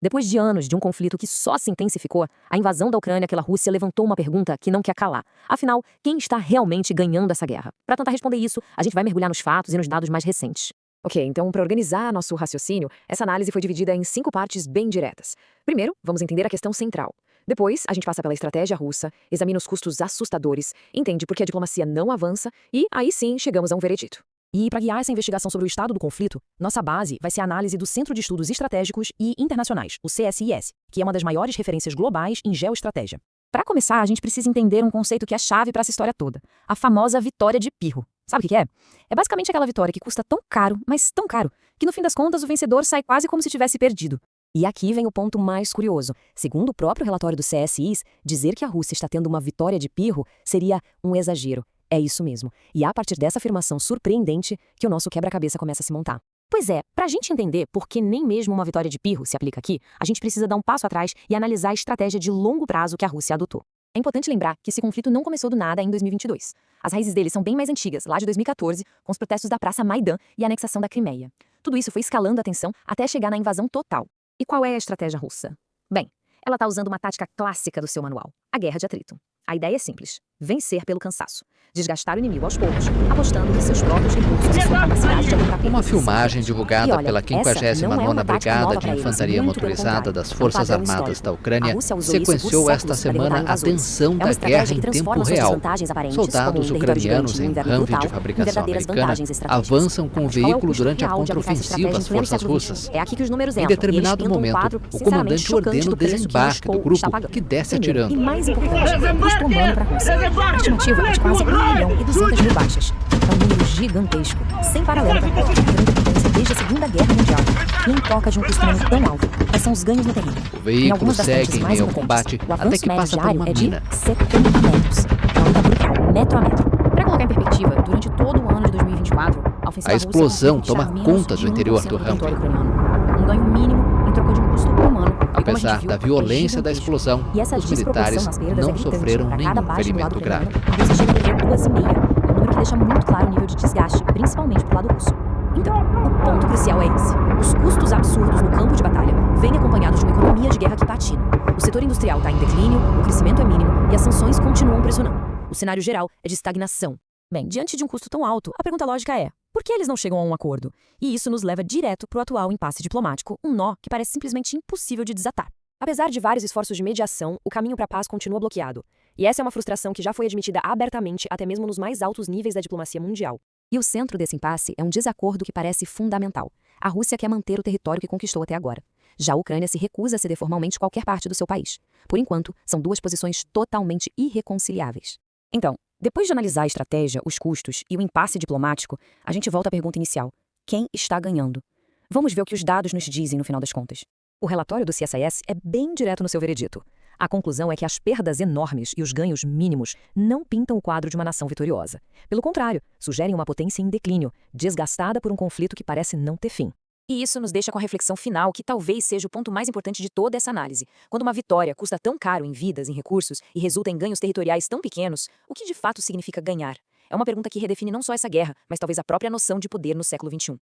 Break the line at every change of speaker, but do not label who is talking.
Depois de anos de um conflito que só se intensificou, a invasão da Ucrânia pela Rússia levantou uma pergunta que não quer calar. Afinal, quem está realmente ganhando essa guerra? Para tentar responder isso, a gente vai mergulhar nos fatos e nos dados mais recentes. Ok, então para organizar nosso raciocínio, essa análise foi dividida em 5 partes bem diretas. Primeiro, vamos entender a questão central. Depois, a gente passa pela estratégia russa, examina os custos assustadores, entende por que a diplomacia não avança e, aí sim, chegamos a um veredito. E para guiar essa investigação sobre o estado do conflito, nossa base vai ser a análise do Centro de Estudos Estratégicos e Internacionais, o CSIS, que é uma das maiores referências globais em geoestratégia. Para começar, a gente precisa entender um conceito que é chave para essa história toda, a famosa vitória de Pirro. Sabe o que é? É basicamente aquela vitória que custa tão caro, mas tão caro, que no fim das contas o vencedor sai quase como se tivesse perdido. E aqui vem o ponto mais curioso. Segundo o próprio relatório do CSIS, dizer que a Rússia está tendo uma vitória de Pirro seria um exagero. É isso mesmo. E é a partir dessa afirmação surpreendente que o nosso quebra-cabeça começa a se montar. Pois é, para a gente entender por que nem mesmo uma vitória de Pirro se aplica aqui, a gente precisa dar um passo atrás e analisar a estratégia de longo prazo que a Rússia adotou. É importante lembrar que esse conflito não começou do nada em 2022. As raízes dele são bem mais antigas, lá de 2014, com os protestos da Praça Maidan e a anexação da Crimeia. Tudo isso foi escalando a tensão até chegar na invasão total. E qual é a estratégia russa? Bem, ela está usando uma tática clássica do seu manual, a guerra de atrito. A ideia é simples: vencer pelo cansaço. Desgastar o inimigo aos poucos, apostando que seus próprios recursos e sua capacidade de aguentar
Uma filmagem divulgada
olha,
pela
essa não é
59ª
uma tática
Brigada
nova
de
pra eles,
Infantaria
muito pelo
Motorizada
contrário.
das
É um
Forças
padrão
Armadas
histórico.
da
A
Ucrânia
Rússia usou isso por
sequenciou esta
séculos pra derrotar
semana a
invasores.
tensão
É uma
da
estratégia
guerra
que
em tempo
transforma suas
real.
desvantagens aparentes, como
Soldados
um território
ucranianos
gigante e um
em
inverno
Humvee
brutal,
de
em
fabricação
verdadeiras
americana
vantagens estratégicas.
avançam com o
Mas qual é o
veículo
custo
durante a
real de aplicar essa
contraofensiva
estratégia em
às
pleno
forças
século
russas.
XXI? É aqui que os números
Em
entram, e eles
determinado
pintam um
momento,
quadro,
o
sinceramente,
comandante
chocante
ordena o
do preço que
desembarque do
Moscou está
grupo,
pagando.
que desce
Primeiro, e
atirando.
mais importante, custo humano para a Rússia. A estimativa é de quase 1.200.000 baixas. É um número gigantesco, sem paralelo para qualquer grande potência desde a Segunda Guerra Mundial. E em troca de um custo humano tão alto, quais são os ganhos no terreno?
O
Em
veículo
algumas das
segue
frentes
em
mais
meio ao
importantes,
combate
o
até
avanço
que
médio
passa por
diário
uma
é de
mina.
70 metros. Uma luta brutal, metro a metro. Para colocar em perspectiva, durante todo o ano de 2024, a ofensiva
A
russa
explosão
conseguiu
toma
tirar menos
conta
de
do interior
1%
do
território
Humvee.
ucraniano. Um ganho mínimo em troca de um custo humano. E como a gente
Apesar
viu,
da
é
violência da
gigantesco.
explosão,
E essa
os
desproporção
militares
nas perdas é
não
gritante.
sofreram
Para cada
nenhum
baixa do lado
ferimento
ucraniano,
grave.
a Rússia chega a perder 2,5. É um número que deixa muito claro o nível de desgaste, principalmente pro lado russo. Então, o ponto crucial é esse. Os custos absurdos no campo de batalha vêm acompanhados de uma economia de guerra que patina. O setor industrial está em declínio, o crescimento é mínimo e as sanções continuam pressionando. O cenário geral é de estagnação. Bem, diante de um custo tão alto, a pergunta lógica é: por que eles não chegam a um acordo? E isso nos leva direto para o atual impasse diplomático, um nó que parece simplesmente impossível de desatar. Apesar de vários esforços de mediação, o caminho para a paz continua bloqueado. E essa é uma frustração que já foi admitida abertamente até mesmo nos mais altos níveis da diplomacia mundial. E o centro desse impasse é um desacordo que parece fundamental. A Rússia quer manter o território que conquistou até agora. Já a Ucrânia se recusa a ceder formalmente qualquer parte do seu país. Por enquanto, são duas posições totalmente irreconciliáveis. Então, depois de analisar a estratégia, os custos e o impasse diplomático, a gente volta à pergunta inicial: quem está ganhando? Vamos ver o que os dados nos dizem no final das contas. O relatório do CSIS é bem direto no seu veredito. A conclusão é que as perdas enormes e os ganhos mínimos não pintam o quadro de uma nação vitoriosa. Pelo contrário, sugerem uma potência em declínio, desgastada por um conflito que parece não ter fim. E isso nos deixa com a reflexão final, que talvez seja o ponto mais importante de toda essa análise. Quando uma vitória custa tão caro em vidas, em recursos, e resulta em ganhos territoriais tão pequenos, o que de fato significa ganhar? É uma pergunta que redefine não só essa guerra, mas talvez a própria noção de poder no século XXI.